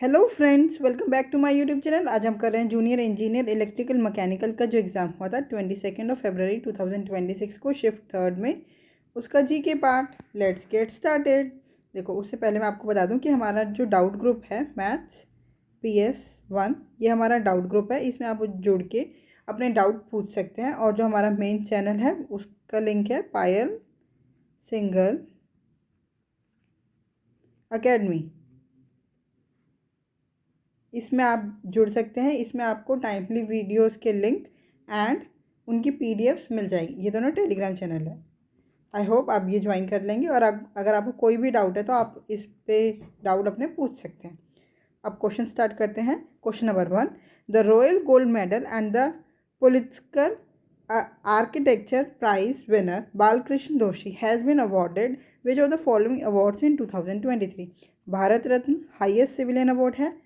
Hello friends, welcome back to my YouTube channel. आज हम कर रहे हैं जूनियर इंजीनियर इलेक्ट्रिकल मैकेनिकल का जो एग्ज़ाम हुआ था 22 फरवरी 2026 को शिफ्ट थर्ड में, उसका जी के पार्ट। Let's get started. देखो, उससे पहले मैं आपको बता दूं कि हमारा जो डाउट ग्रुप है मैथ्स PS1, ये हमारा डाउट ग्रुप है। इसमें आप जुड़ के अपने डाउट पूछ सकते हैं। और जो हमारा मेन चैनल है उसका लिंक है पायल सिंगल अकेडमी। इसमें आप जुड़ सकते हैं। इसमें आपको टाइमली वीडियोस के लिंक एंड उनकी पीडीएफ्स मिल जाएगी। ये दोनों टेलीग्राम चैनल है। आई होप आप ये ज्वाइन कर लेंगे। और अगर आपको कोई भी डाउट है तो आप इस पे डाउट अपने पूछ सकते हैं। अब क्वेश्चन स्टार्ट करते हैं। Question number 1, the royal gold medal and the Pulitzer architecture prize winner Balkrishna Doshi has been awarded which of the following awards in 2023। Bharat Ratna highest civilian award है,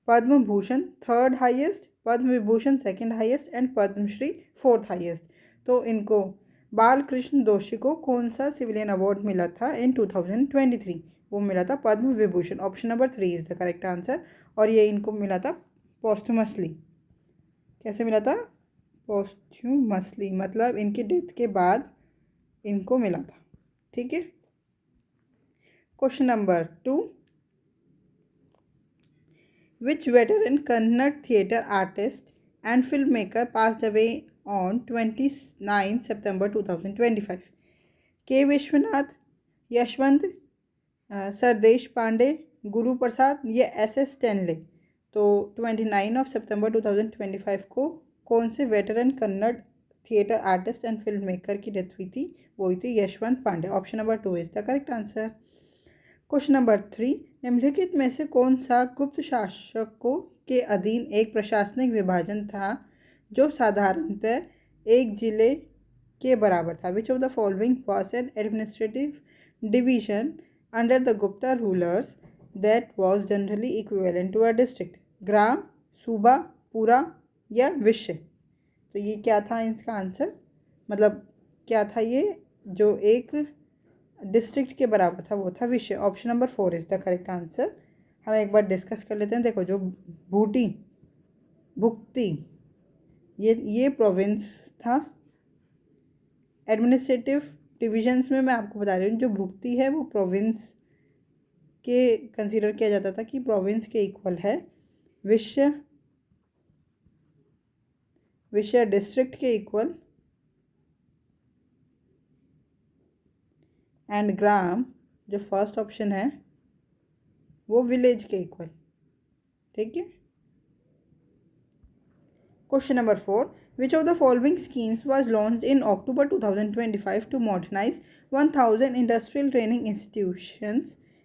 Padma Bhushan third highest, Padma Vibhushan second highest and Padmashri fourth highest. तो इनको बाल कृष्ण दोषी को कौन सा civilian award मिला था इन 2023? वो मिला था Padma Vibhushan. Option number 3 is the correct answer. और ये इनको मिला था पोस्टमसली। कैसे मिला था? पोस्टमसली, मतलब इनकी डेथ के बाद इनको मिला था। ठीक है। Question number 2, which veteran Kannada theatre artist and filmmaker passed away on 29 September 2025? के विश्वनाथ, यशवंत, सरदेश पांडे, गुरु प्रसाद या एस स्टैनले। तो 29 सितंबर 2025 को कौन से veteran Kannada theatre artist and film maker की डेथ हुई थी? वो हुई थी Yashwant Pande. Option number 2 is the correct answer. Question number 3, निम्नलिखित में से कौन सा गुप्त शासकों के अधीन एक प्रशासनिक विभाजन था जो साधारणतः एक जिले के बराबर था? Which of the following was an administrative division under the Gupta rulers that was generally equivalent to a district? ग्राम, सूबा, पूरा या विषय? तो ये क्या था इसका आंसर? मतलब क्या था ये जो एक डिस्ट्रिक्ट के बराबर था? वो था विषय। Option number 4 is the correct answer. हम एक बार डिस्कस कर लेते हैं। देखो, जो भूटी भुक्ति ये प्रोविंस था। एडमिनिस्ट्रेटिव डिविजन्स में मैं आपको बता रही हूँ, जो भुक्ति है वो प्रोविंस के कंसीडर किया जाता था कि प्रोविंस के इक्वल है। विषय विषय डिस्ट्रिक्ट के इक्वल एंड ग्राम, जो फर्स्ट ऑप्शन है, वो विलेज के इक्वल। ठीक है। Question number 4, which of the following schemes was launched in October 2025 to modernize 1000 industrial training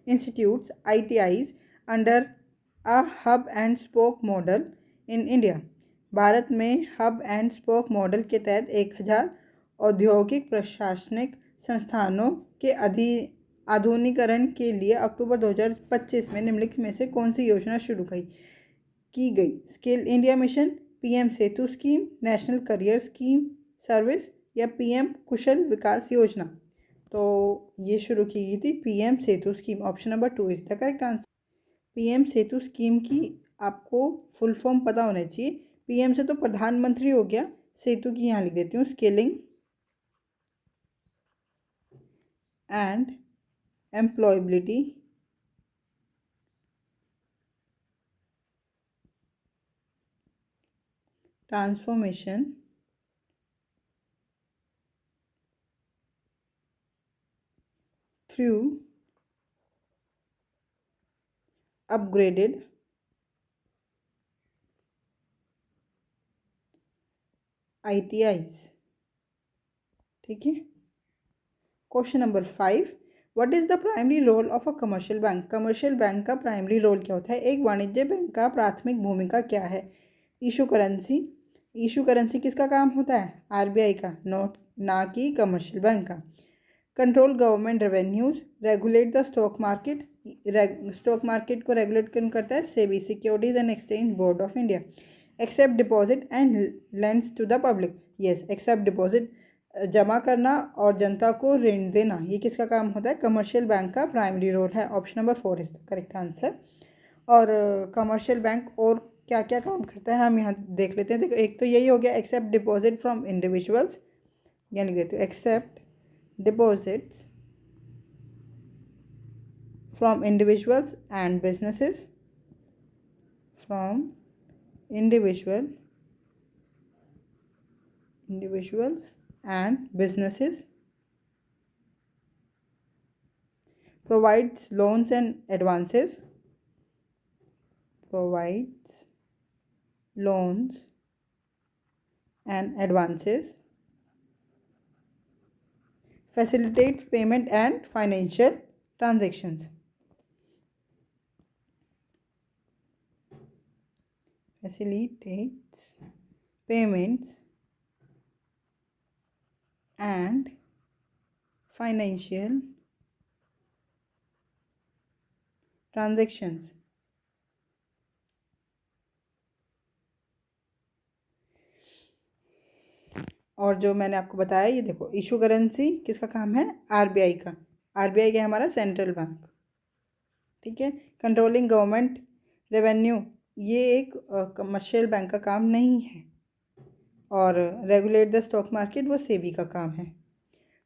institutes ITIs under a hub and spoke model in India? Bharat में hub and spoke model के तहत 1000 औद्योगिक प्रशासनिक संस्थानों के आधुनिकीकरण के लिए अक्टूबर 2025 में निम्नलिखित में से कौन सी योजना शुरू की गई? Skill India mission, PM Setu scheme, national career scheme service या पीएम कुशल विकास योजना? तो ये शुरू की गई थी PM Setu scheme. Option number 2 is the correct answer. PM Setu scheme की आपको फुल फॉर्म पता होना चाहिए। पीएम से तो प्रधानमंत्री हो गया, सेतु की यहाँ लिख देती हूँ skilling and employability transformation through upgraded ITIs। ठीक है। Question number 5, what is the primary role of a commercial bank? Commercial bank का प्राइमरी रोल क्या होता है? एक वाणिज्य बैंक का प्राथमिक भूमिका क्या है? Issue currency. इशू करेंसी किसका काम होता है? आरबीआई का, नोट ना कि कमर्शियल बैंक का। Control government revenues, regulate the stock market. Stock market को रेगुलेट कौन करता है? SEBI, securities and exchange board of India. Accept deposit and lends to the public. Yes, accept deposit जमा करना और जनता को ऋण देना, ये किसका काम होता है? कमर्शियल बैंक का प्राइमरी रोल है। Option number 4 is the correct answer. और कमर्शियल बैंक और क्या क्या काम करता है हम यहाँ देख लेते हैं। देखो, एक तो यही हो गया, एक्सेप्ट डिपॉजिट फ्रॉम इंडिविजुअल्स, यानी देते हो accept deposits from individuals and businesses, from individual individuals and businesses, provides loans and advances, provides loans and advances, facilitates payment and financial transactions, facilitates payments and financial transactions। और जो मैंने आपको बताया, ये देखो, इशू करेंसी किसका काम है? आरबीआई का। आरबीआई क्या है? हमारा सेंट्रल बैंक। ठीक है। कंट्रोलिंग गवर्नमेंट रेवेन्यू, ये एक कमर्शियल बैंक का काम नहीं है। और रेगुलेट द स्टॉक मार्केट, वो सेबी का काम है।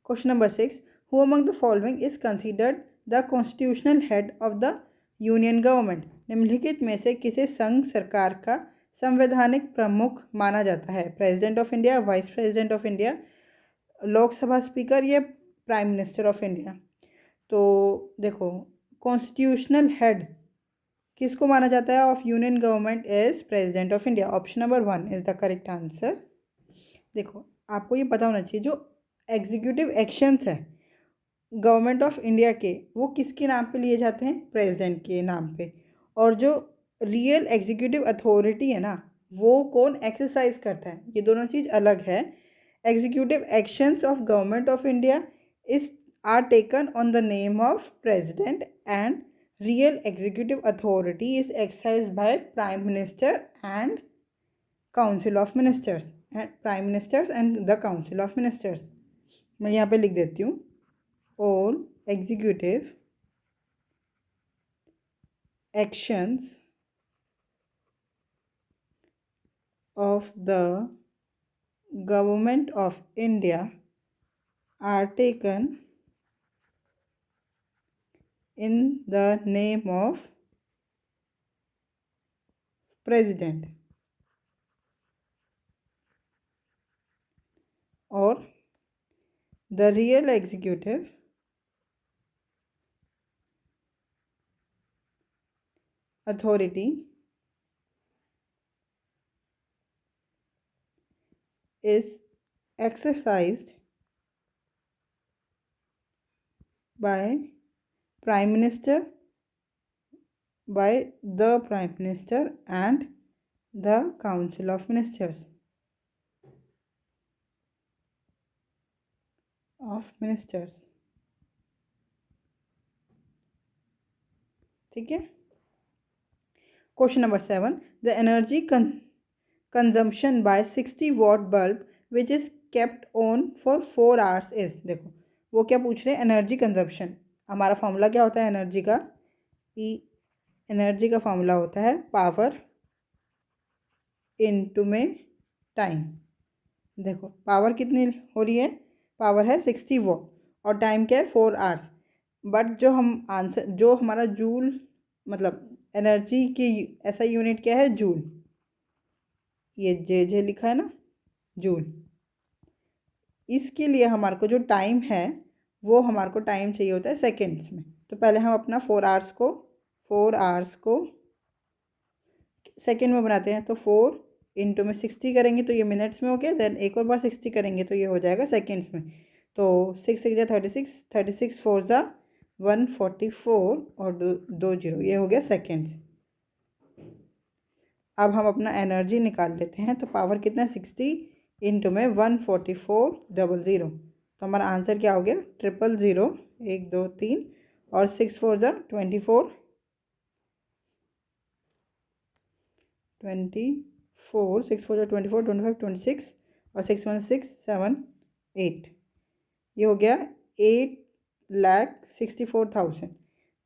Question number 6, who among the following is considered the constitutional head of the union government? निम्नलिखित में से किसे संघ सरकार का संवैधानिक प्रमुख माना जाता है? President of India, vice president of India, Lok Sabha speaker, या प्राइम मिनिस्टर ऑफ इंडिया? तो देखो, कॉन्स्टिट्यूशनल हेड किसको माना जाता है of union government? Is president of India. Option number 1 is the correct answer. देखो, आपको ये पता होना चाहिए, जो एग्जीक्यूटिव एक्शंस है गवर्नमेंट ऑफ इंडिया के, वो किसके नाम पे लिए जाते हैं? प्रेसिडेंट के नाम पे। और जो रियल एग्जीक्यूटिव अथॉरिटी है ना, वो कौन एक्सरसाइज करता है? ये दोनों चीज़ अलग है। Executive actions of government of India is are taken on the name of president, and real executive authority is exercised by prime minister and council of ministers, and prime ministers and the council of ministers। मैं यहाँ पे लिख देती हूँ, all executive actions of the government of India are taken in the name of president, or the real executive authority is exercised by prime minister, by the prime minister and the council of ministers, ठीक है। Question number 7, the energy consumption by 60 watt bulb which is kept on for 4 hours is? देखो, वो क्या पूछ रहे हैं? Energy consumption. हमारा formula क्या होता है एनर्जी का? एनर्जी का फॉर्मूला होता है पावर इनटू में टाइम। देखो, पावर कितनी हो रही है? पावर है 60 वॉट, और टाइम क्या है? 4 आवर्स। बट जो हम आंसर, जो हमारा जूल, मतलब एनर्जी की ऐसा यूनिट क्या है? जूल। ये जे लिखा है ना, जूल। इसके लिए हमारे को जो टाइम है, वो हमारे को टाइम चाहिए होता है सेकेंड्स में। तो पहले हम अपना 4 आवर्स को सेकेंड में बनाते हैं। तो 4 इंटू में 60 करेंगे तो ये मिनट्स में हो गया। देन एक और बार 60 करेंगे तो ये हो जाएगा सेकेंड्स में। तो 6 6 36, 36 4 ज़ा 144, और दो जीरो, ये हो गया सेकेंड्स। अब हम अपना एनर्जी निकाल लेते हैं। तो पावर कितना है? 60 इंटू में 14400। तो हमारा आंसर क्या हो गया? 000, 1 2 3, और 6 4 ज़ा 24, 6 4 ज़ा 24, 25 26, और 6 1 6 7 8, ये हो गया 8,64,000।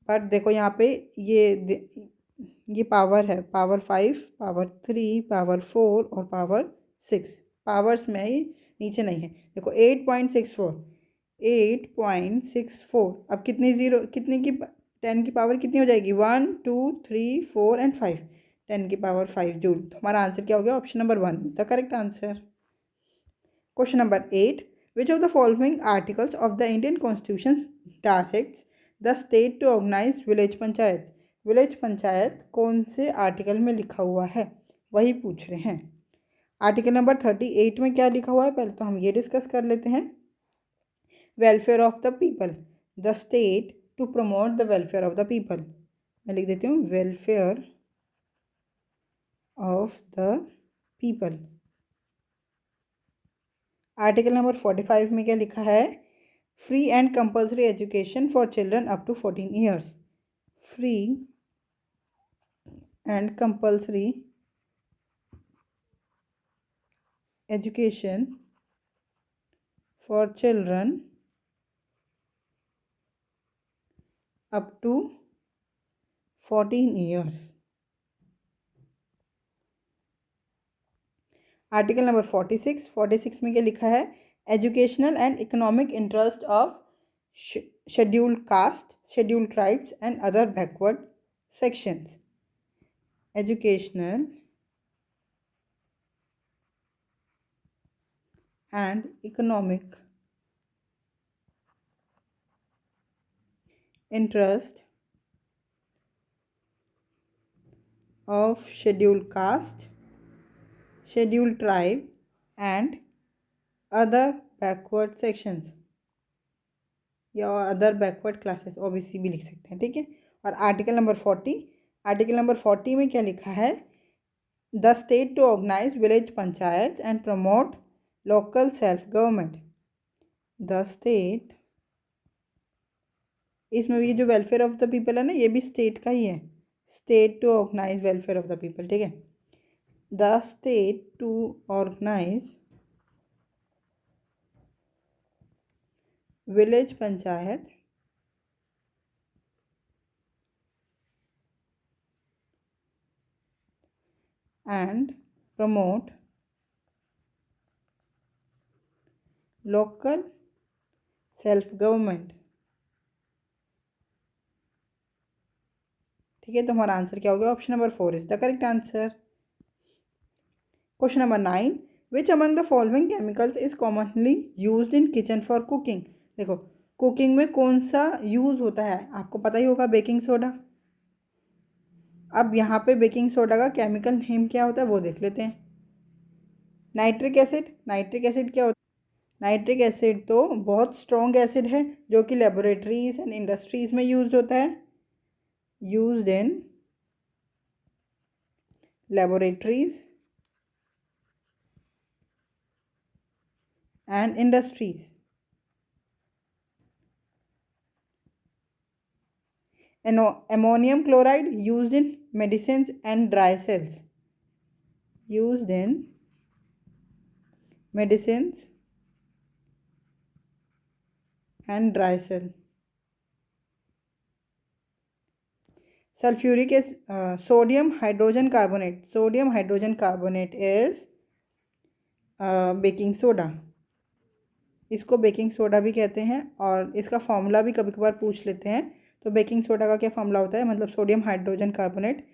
पर देखो यहाँ पे ये पावर है, पावर 5, पावर 3, पावर 4 और पावर 6, पावर्स में ही नीचे नहीं है। देखो 8.64, अब कितनी ज़ीरो, कितने की 10 की पावर कितनी हो जाएगी, 1 2 3 4 एंड 5, 10 की पावर 5 जूल। तो हमारा आंसर क्या हो गया, option number 1 is the correct answer. Question number 8. Which of the following articles of the Indian Constitution directs the state to organize village panchayat? Village panchayat कौन से आर्टिकल में लिखा हुआ है, वही पूछ रहे हैं। आर्टिकल नंबर 38 में क्या लिखा हुआ है, पहले तो हम ये डिस्कस कर लेते हैं। Welfare of the people, the state to promote the welfare of the people. मैं लिख देती हूँ, welfare of the people. Article number 45 में क्या लिखा है, free and compulsory education for children up to 14 years. Free and compulsory education for children up to 14 years. Article number 46 में क्या लिखा है, educational and economic interest of scheduled caste, scheduled tribes and other backward sections. Educational and economic interest of scheduled caste, scheduled tribe and other backward sections या other backward classes, OBC भी लिख सकते हैं, ठीक है। और आर्टिकल नंबर 40 में क्या लिखा है, the state to organise village panchayat and promote local self government. The state, इसमें भी जो वेलफेयर ऑफ द पीपल है ना, ये भी स्टेट का ही है, state to organise welfare of the people, ठीक है। The state to organise village panchayat and promote local self government। ठीक है, तो हमारा आंसर क्या हो गया, option number 4 is the correct answer. Question number 9, which among the following chemicals is commonly used in kitchen for cooking. देखो cooking में कौन सा यूज होता है, आपको पता ही होगा, बेकिंग सोडा। अब यहाँ पे बेकिंग सोडा का केमिकल नेम क्या होता है वो देख लेते हैं। नाइट्रिक एसिड, नाइट्रिक एसिड क्या होता है, नाइट्रिक एसिड तो बहुत स्ट्रॉन्ग एसिड है जो कि लेबोरेटरीज एंड इंडस्ट्रीज में यूज होता है, used in laboratories and industries। Ammonium chloride used in medicines and dry cells, used in medicines and dry cell। Sulfuric acid, sodium hydrogen carbonate, sodium hydrogen carbonate is baking soda, इसको baking soda भी कहते हैं और इसका formula भी कभी कभार पूछ लेते हैं। तो बेकिंग सोडा का क्या फॉर्मूला होता है, मतलब sodium hydrogen carbonate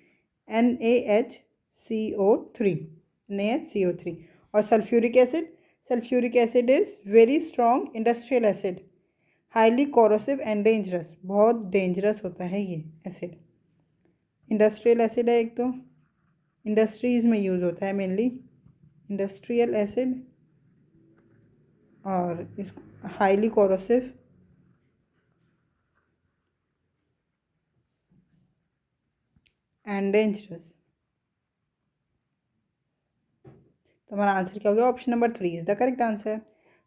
NaHCO3, NaHCO3। और sulphuric acid, sulphuric acid is very strong industrial acid, highly corrosive and dangerous, बहुत डेंजरस होता है ये एसिड। इंडस्ट्रियल एसिड है एक, तो इंडस्ट्रीज़ में यूज़ होता है मेनली इंडस्ट्रियल एसिड, और इस हाईली कोरोसिव एंड डेंजरस। तो हमारा आंसर क्या हो गया, option number 3 is the correct answer.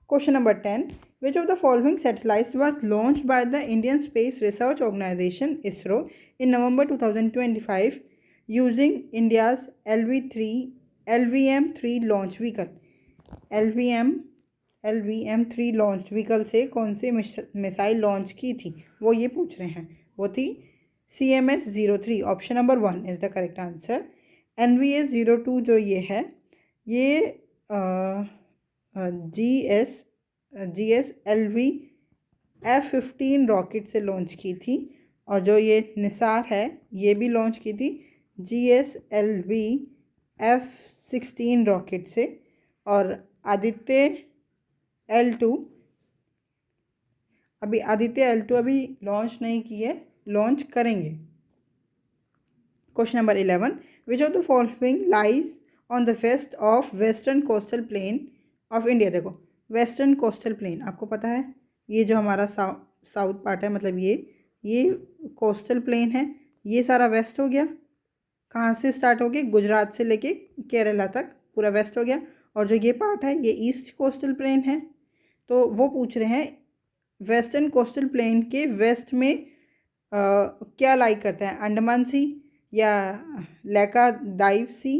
Question number 10, which of the following satellites was launch by the Indian space research organisation ISRO in November 2025 using India's LV3 LVM3 launch vehicle. LVM LVM-3 launch vehicle से कौन सी missile launch की थी, वो ये पूछ रहे हैं। वो थी CMS-03। Option number 1 is the correct answer. NVS-02 जो ये है, ये GS LV F-15 रॉकेट से लॉन्च की थी। और जो ये निसार है, ये भी लॉन्च की थी GS LV F-16 रॉकेट से। और आदित्य L2 अभी लॉन्च नहीं की है, लॉन्च करेंगे। Question number 11, which of the following lies on the west of western coastal plain of India. देखो, वेस्टर्न कोस्टल प्लेन आपको पता है, ये जो हमारा साउथ पार्ट है, मतलब ये कोस्टल प्लेन है। ये सारा वेस्ट हो गया। कहाँ से स्टार्ट हो गया? गुजरात से लेके केरला तक पूरा वेस्ट हो गया। और जो ये पार्ट है, ये ईस्ट कोस्टल प्लेन है। तो वो पूछ रहे हैं वेस्टर्न कोस्टल प्लेन के वेस्ट में क्या लाई करता है? अंडमान सी या लैकादाइव सी,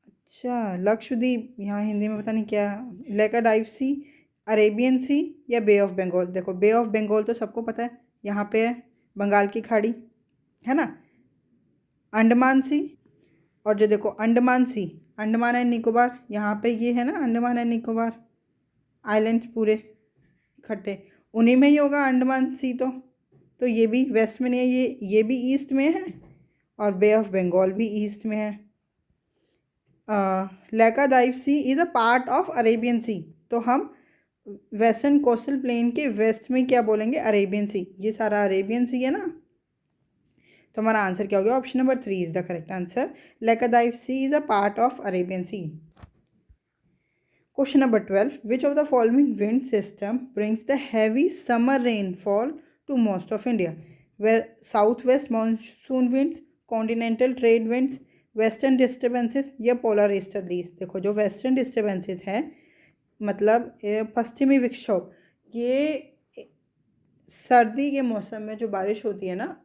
अच्छा लक्षद्वीप, यहाँ हिंदी में पता नहीं क्या, लैकादाइव सी, अरेबियन सी या बे ऑफ बंगाल। देखो, बे ऑफ बंगाल तो सबको पता है, यहाँ पे है बंगाल की खाड़ी, है ना। अंडमान सी, और जो देखो अंडमान सी, अंडमान एंड निकोबार, यहाँ पे ये है ना अंडमान एंड निकोबार आइलैंड्स पूरे इकट्ठे, उन्हीं में ही होगा अंडमान सी। तो ये भी वेस्ट में नहीं है, ये भी ईस्ट में है, और बे ऑफ बंगाल भी ईस्ट में है। Laccadive sea is a part of Arabian sea. तो हम वेस्टर्न कोस्टल प्लेन के वेस्ट में क्या बोलेंगे? Arabian sea. ये सारा अरेबियन सी है ना। तो हमारा आंसर क्या हो गया? Option number 3 is the correct answer. Laccadive sea is a part of Arabian sea. Question number 12. Which of the following wind system brings the heavy summer rainfall to most of India? Where southwest monsoon winds, continental trade winds, western disturbances या polar easterlies। देखो, जो western disturbances है, मतलब पश्चिमी विक्षोभ, ये सर्दी के मौसम में जो बारिश होती है ना,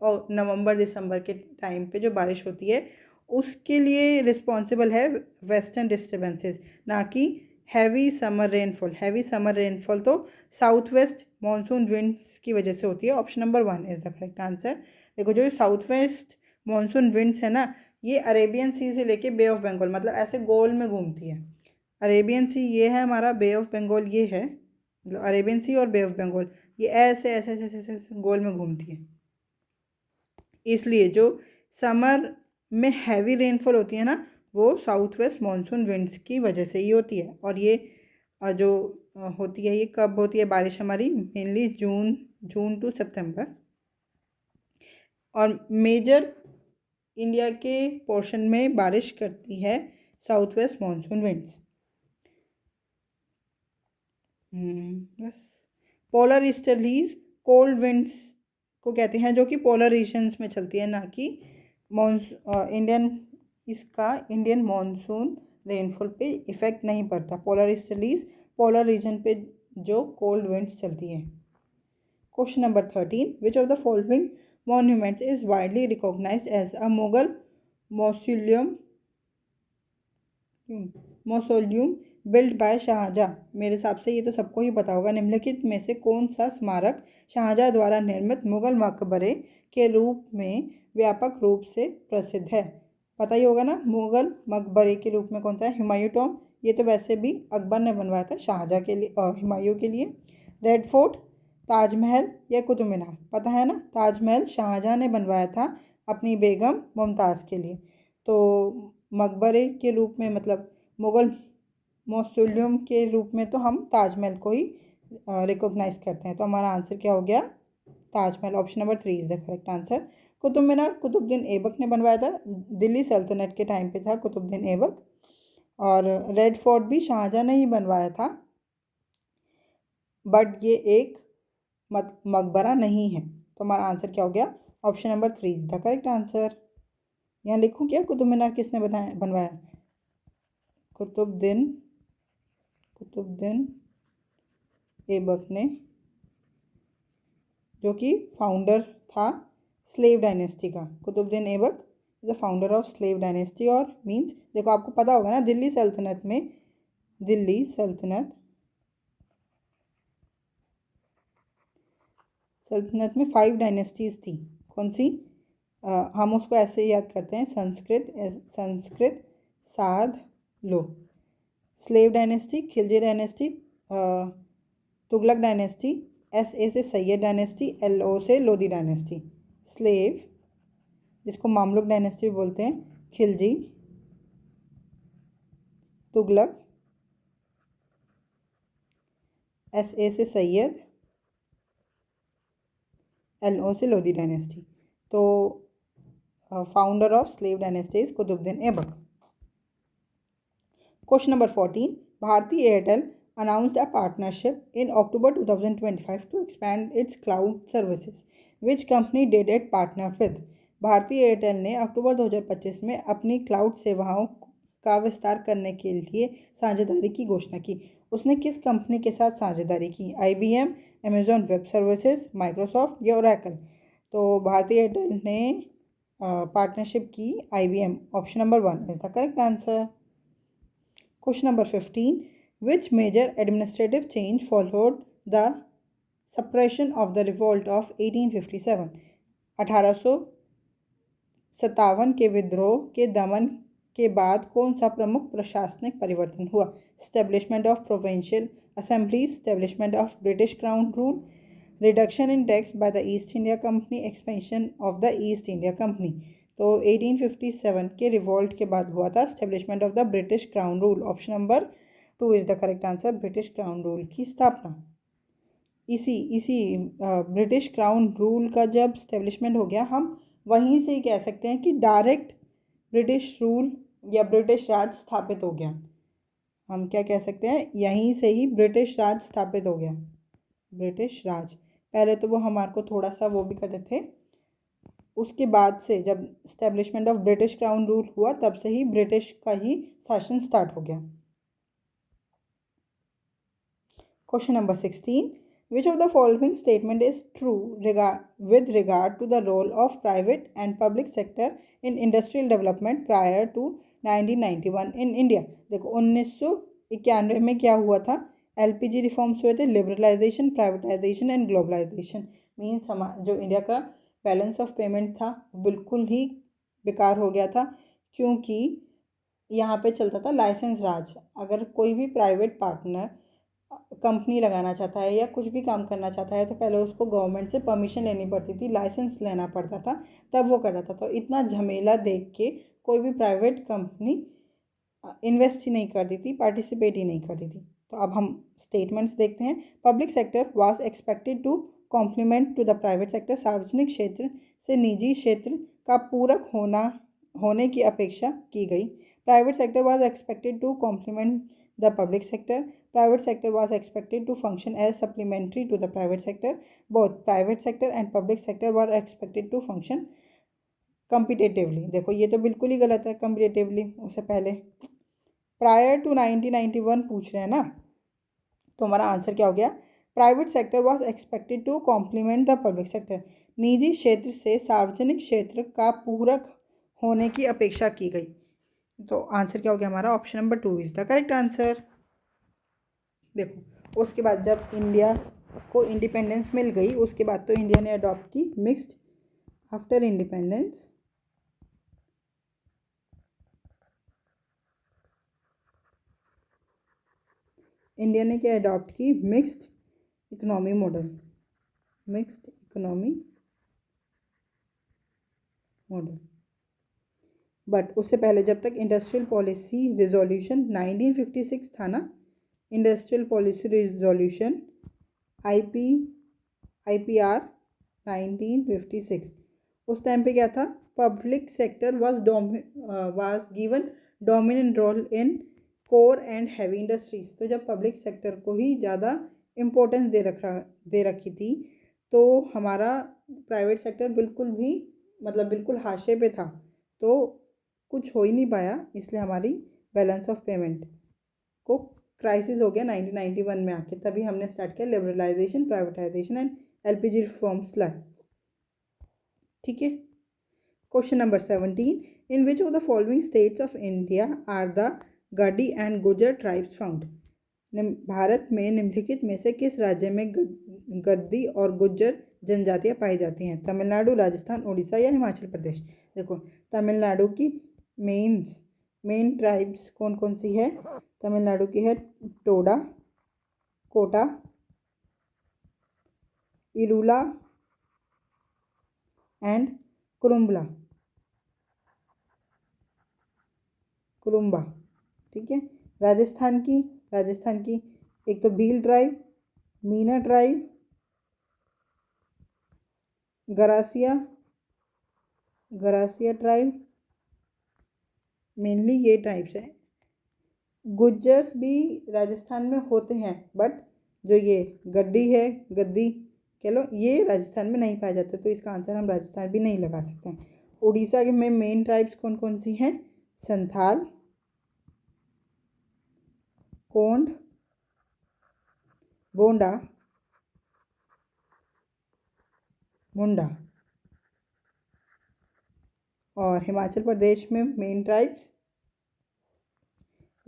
और नवंबर दिसंबर के टाइम पे जो बारिश होती है, उसके लिए रिस्पॉन्सिबल है वेस्टर्न डिस्टर्बेंसेस, ना कि heavy summer rainfall. Heavy summer rainfall तो साउथ वेस्ट मानसून विंड्स की वजह से होती है। Option number 1 is the correct answer. देखो, जो साउथ वेस्ट मानसून विंड्स है ना, ये अरेबियन सी से लेके बे ऑफ बंगाल, मतलब ऐसे गोल में घूमती है। अरेबियन सी ये है हमारा, बे ऑफ बंगाल ये है, मतलब अरेबियन सी और बे ऑफ बंगाल ये ऐसे ऐसे ऐसे ऐसे, ऐसे, ऐसे गोल में घूमती है। इसलिए जो समर में हैवी रेनफॉल होती है ना, वो साउथ वेस्ट मानसून विंड्स की वजह से ही होती है। और ये जो होती है, ये कब होती है बारिश हमारी? मेनली जून टू सितंबर। और मेजर इंडिया के पोर्शन में बारिश करती है साउथ वेस्ट मानसून विंड्स। बस। पोलर ईस्टर्लीज कोल्ड विंड्स को कहते हैं, जो कि पोलर रीजन्स में चलती है, ना कि इंडियन मॉनसून रेनफॉल पे इफ़ेक्ट नहीं पड़ता। पोलर ईस्टर्लीज पोलर रीजन पे जो कोल्ड विंड्स चलती हैं। Question number 13, which of the following monuments is widely recognised as a Mughal mausoleum build by Shahjahan. मेरे हिसाब से ये तो सबको ही पता होगा। निम्नलिखित में से कौन सा स्मारक शाहजहाँ द्वारा निर्मित मुगल मकबरे के रूप में व्यापक रूप से प्रसिद्ध है? पता ही होगा ना, मुगल मकबरे के रूप में कौन सा है? हुमायूं टॉम। ये तो वैसे भी अकबर ने बनवाया था शाहजहाँ के लिए और हुमायूं के लिए। रेड फोर्ट, ताजमहल या कुतुब मीनार। पता है ना, ताजमहल शाहजहाँ ने बनवाया था अपनी बेगम मुमताज़ के लिए। तो मकबरे के रूप में, मतलब मुग़ल मौसोलियम के रूप में, तो हम ताजमहल को ही रिकॉग्नाइज करते हैं। तो हमारा आंसर क्या हो गया? Taj Mahal. Option number 3 is the correct answer. Qutub Minar Qutubuddin Aibak ने बनवाया था, दिल्ली सल्तनत के टाइम पे था कुतुबुद्दीन ऐबक। और रेड फोर्ट भी शाहजहाँ ने ही बनवाया था, बट ये एक मकबरा नहीं है। तो हमारा आंसर क्या हो गया? Option number 3 is the correct answer. यहाँ लिखूँ क्या, कुतुब मीनार किसने बनवाया? कुतुबुद्दीन ऐबक ने, जो कि फाउंडर था स्लेव डायनेस्टी का। Qutubuddin Aibak is the founder of slave dynasty. और मींस देखो, आपको पता होगा ना, दिल्ली सल्तनत में दिल्ली सल्तनत में 5 डायनेस्टीज थी। कौन सी? हम उसको ऐसे याद करते हैं, संस्कृत साध लो। Slave dynasty, Khilji dynasty, Tughlaq dynasty, SA से सैयद डायनेस्टी, LO से लोधी डायनेस्टी। स्लेव, जिसको मामलुक डायनेस्टी भी बोलते हैं, खिलजी, तुगलक, SA से सैयद, LO से लोधी डायनेस्टी। तो founder of slave dynasty is Qutubuddin Aibak. Question number 14. Bharti Airtel announced a partnership in October 2025 to expand its cloud services. Which company did it partner with? Bharti Airtel ने अक्टूबर 2025 में अपनी क्लाउड सेवाओं का विस्तार करने के लिए साझेदारी की घोषणा की। उसने किस कंपनी के साथ साझेदारी की? IBM, Amazon web services, Microsoft या ओरेकल? तो भारती एयरटेल ने पार्टनरशिप की IBM। Option number 1 is the correct answer. Question number 15. Which major administrative change followed the suppression of the revolt of 1857? 1857 के विद्रोह के दमन के बाद कौन सा प्रमुख प्रशासनिक परिवर्तन हुआ? Establishment of provincial assemblies, establishment of British Crown rule, reduction in tax by the East India Company, expansion of the East India Company। तो 1857 के रिवॉल्ट के बाद हुआ था establishment of the British crown rule. Option number 2 is the correct answer, British crown rule की स्थापना। इसी British crown rule का जब स्टेब्लिशमेंट हो गया, हम वहीं से ही कह सकते हैं कि डायरेक्ट ब्रिटिश रूल या ब्रिटिश राज स्थापित हो गया। हम क्या कह सकते हैं, यहीं से ही ब्रिटिश राज स्थापित हो गया। ब्रिटिश राज, पहले तो वो हमारे को थोड़ा सा वो भी करते थे, उसके बाद से जब establishment of British crown rule हुआ तब से ही ब्रिटिश का ही शासन स्टार्ट हो गया। Question number 16. Which of the following statement is true with regard to the role of private and public sector in industrial development prior to 1991 in India? देखो 1991 में क्या हुआ था? LPG रिफॉर्म्स हुए थे, liberalisation, privatisation and globalisation. Means जो India का balance of payment था बिल्कुल ही बेकार हो गया था, क्योंकि यहाँ पे चलता था लाइसेंस राज। अगर कोई भी प्राइवेट पार्टनर कंपनी लगाना चाहता है या कुछ भी काम करना चाहता है तो पहले उसको गवर्नमेंट से परमिशन लेनी पड़ती थी, लाइसेंस लेना पड़ता था, तब वो करता था। तो इतना झमेला देख के कोई भी प्राइवेट कंपनी इन्वेस्ट ही नहीं करती थी, पार्टिसिपेट ही नहीं करती थी। तो अब हम स्टेटमेंट्स देखते हैं। Public sector was expected to complement to the private sector. सार्वजनिक क्षेत्र से निजी क्षेत्र का पूरक होने की अपेक्षा की गई। Private sector was expected to complement the public sector. Private sector was expected to function as supplementary to the private sector. Both private sector and public sector were expected to function competitively. देखो ये तो बिल्कुल ही गलत है, कम्पिटेटिवली उससे पहले prior to 1991 पूछ रहे हैं ना, तो हमारा आंसर क्या हो गया? Private sector was expected to complement the public sector. निजी क्षेत्र से सार्वजनिक क्षेत्र का पूरक होने की अपेक्षा की गई। तो आंसर क्या हो गया हमारा? Option number 2 is the correct answer. देखो उसके बाद जब इंडिया को इंडिपेंडेंस मिल गई, उसके बाद तो इंडिया ने अडॉप्ट की मिक्स्ड। आफ्टर इंडिपेंडेंस इंडिया ने क्या अडॉप्ट की? Mixed economy model. Mixed economy model. But उससे पहले जब तक इंडस्ट्रियल पॉलिसी रिजोल्यूशन 1956 था ना, इंडस्ट्रियल पॉलिसी रिजोल्यूशन IPR 1956, उस टाइम पे क्या था? Public sector was given dominant role in core and heavy industries. तो जब पब्लिक सेक्टर को ही ज़्यादा इम्पोर्टेंस दे रखी थी, तो हमारा प्राइवेट सेक्टर बिल्कुल भी बिल्कुल हाशिए पे था, तो कुछ हो ही नहीं पाया। इसलिए हमारी बैलेंस ऑफ पेमेंट को क्राइसिस हो गया 1991 में आके, तभी हमने स्टार्ट किया liberalisation, privatisation and LPG reforms लाए। ठीक है। Question number 17. In which of the following states of India are the Gadi and Gujar tribes found? भारत में निम्नलिखित में से किस राज्य में गद्दी और गुज्जर जनजातियां पाई जाती हैं? तमिलनाडु, राजस्थान, उड़ीसा या हिमाचल प्रदेश? देखो, तमिलनाडु की मेन ट्राइब्स कौन कौन सी है? तमिलनाडु की है टोडा, कोटा, इरूला एंड कुरुम्बा। ठीक है। राजस्थान की एक तो Bhil tribe, Meena tribe, Garasia tribe, mainly ये ट्राइब्स हैं। गुज्जर्स भी राजस्थान में होते हैं, बट जो ये गद्दी कह लो, ये राजस्थान में नहीं पाए जाते, तो इसका आंसर हम राजस्थान भी नहीं लगा सकते हैं। उड़ीसा में मेन ट्राइब्स कौन कौन सी हैं? संथाल, कोंड, बोंडा, मुंडा। और हिमाचल प्रदेश में मेन ट्राइब्स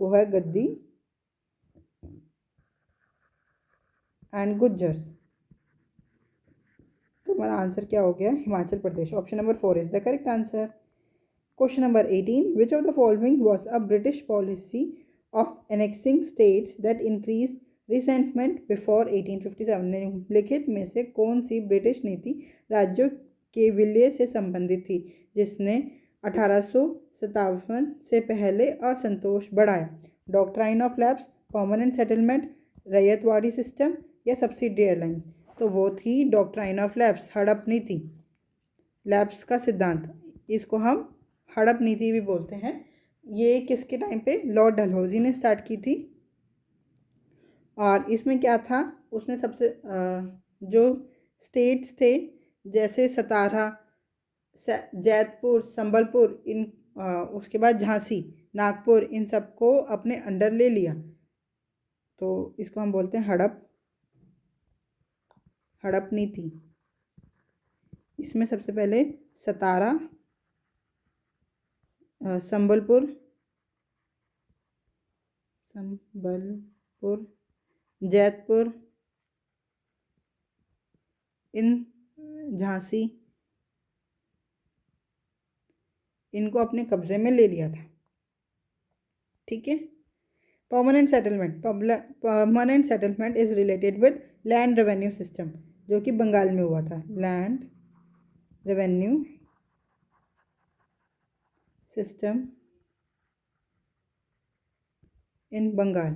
वो है गद्दी एंड गुज्जर्स। तो हमारा आंसर क्या हो गया? Himachal Pradesh. Option number 4 is the correct answer. Question number 18, which of the following was a British policy of annexing states that increase resentment before 1857? निम्नलिखित में से कौन सी ब्रिटिश नीति राज्यों के विलय से संबंधित थी जिसने 1857 से पहले असंतोष बढ़ाया? Doctrine of lapse, permanent settlement, ryotwari system या सब्सिडी एयरलाइंस? तो वो थी डॉक्ट्राइन ऑफ लैप्स, हड़प नीति। लैप्स का सिद्धांत, इसको हम हड़प नीति भी बोलते हैं। ये किसके टाइम पे? लॉर्ड डलहौजी ने स्टार्ट की थी। और इसमें क्या था, उसने सबसे जो स्टेट्स थे जैसे सतारा, जैतपुर, संबलपुर, उसके बाद झांसी, नागपुर, इन सबको अपने अंडर ले लिया। तो इसको हम बोलते हैं हड़प नीति। इसमें सबसे पहले सतारा, संबलपुर, जैतपुर, झांसी, इनको अपने कब्जे में ले लिया था। ठीक है। Permanent settlement is related with land revenue system, जो कि बंगाल में हुआ था। Land revenue system in Bengal.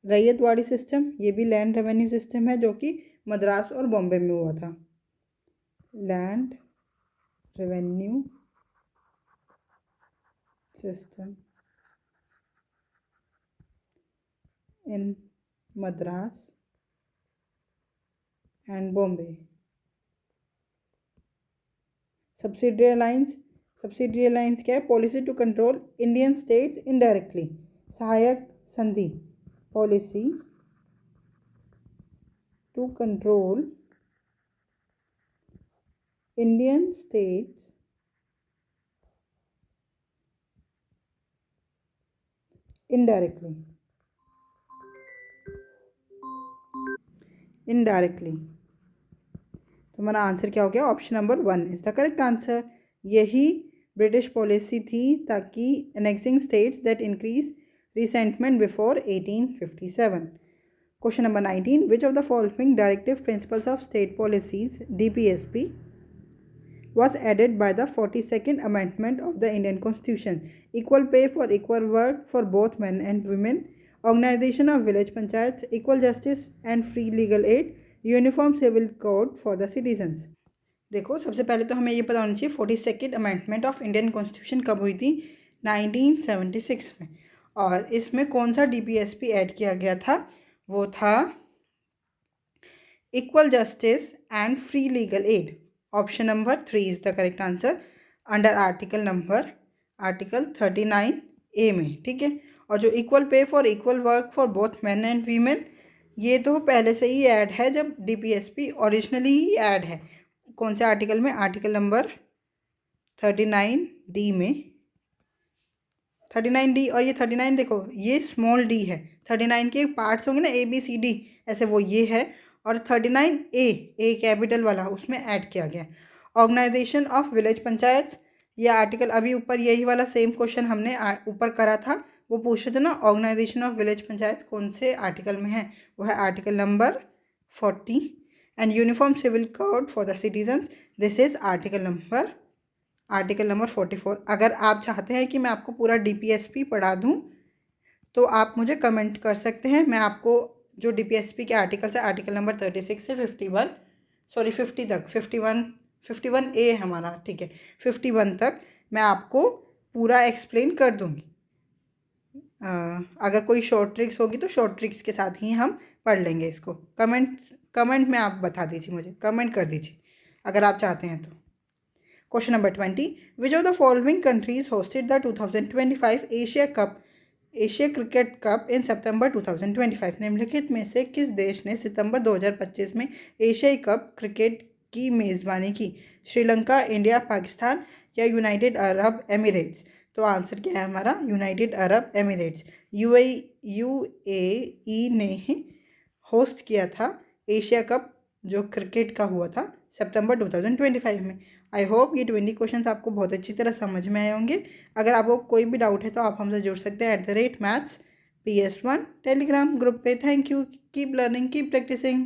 Ryotwari system, ये भी लैंड रेवेन्यू सिस्टम है, जो कि मद्रास और बॉम्बे में हुआ था। Land revenue system in Madras and Bombay. Subsidy alliance क्या है? Policy to control Indian states indirectly, सहायक संधि। Policy to control Indian states indirectly. तो हमारा आंसर क्या हो गया? Option number 1 is the correct answer. यही ब्रिटिश पॉलिसी थी ताकि annexing states that increase resentment before 1857। Question number 19, which of the following directive principles of state policies DPSP was added by the 42nd Amendment of the Indian Constitution? Equal pay for equal work for both men and women, organization of village panchayats, equal justice and free legal aid, uniform civil code for the citizens. देखो, सबसे पहले तो हमें ये पता होना चाहिए 42nd amendment of Indian constitution कब हुई थी? 1976 में। और इसमें कौन सा DPSP ऐड किया गया था? वो था equal justice and free legal aid. Option number 3 is the correct answer, under article 39A में। ठीक है। और जो equal pay for equal work for both man and women, ये तो पहले से ही ऐड है, जब DPSP ओरिजिनली ही ऐड है। कौन से आर्टिकल में? आर्टिकल नंबर 39D में 39D और ये 39 देखो ये स्मॉल डी है, 39 के पार्ट्स होंगे ना ABCD ऐसे, वो ये है। और 39A कैपिटल वाला उसमें ऐड किया गया। ऑर्गेनाइजेशन ऑफ विलेज पंचायत, ये आर्टिकल अभी ऊपर यही वाला सेम क्वेश्चन हमने ऊपर करा था, वो पूछ रहे थे ना ऑर्गेनाइजेशन ऑफ विलेज पंचायत कौन से आर्टिकल में है, वो है article number 40। And uniform civil code for the citizens, this is article number 44। अगर आप चाहते हैं कि मैं आपको पूरा DPSP पढ़ा दूँ तो आप मुझे कमेंट कर सकते हैं, मैं आपको जो DPSP के आर्टिकल्स है आर्टिकल नंबर 36 से 51 सॉरी 50 तक 51A है हमारा, ठीक है 51 तक मैं आपको पूरा एक्सप्लेन कर दूँगी। अगर कोई शॉर्ट ट्रिक्स होगी तो शॉर्ट ट्रिक्स के साथ ही हम पढ़ लेंगे इसको। कमेंट में आप बता दीजिए, मुझे कमेंट कर दीजिए अगर आप चाहते हैं तो। Question number 20, which of the following countries hosted the 2025 Asia cricket cup in September 2025? निम्नलिखित में से किस देश ने सितंबर 2025 में एशियाई कप क्रिकेट की मेज़बानी की? श्रीलंका, इंडिया, पाकिस्तान या यूनाइटेड अरब एमिरेट्स? तो आंसर क्या है हमारा? United Arab Emirates. यूएई ने होस्ट किया था एशिया कप जो क्रिकेट का हुआ था सितंबर 2025 में। आई होप ये 20 क्वेश्चंस आपको बहुत अच्छी तरह समझ में आए होंगे। अगर आपको कोई भी डाउट है तो आप हमसे जुड़ सकते हैं @mathsps1 टेलीग्राम ग्रुप पे। Thank you, keep learning, keep practising.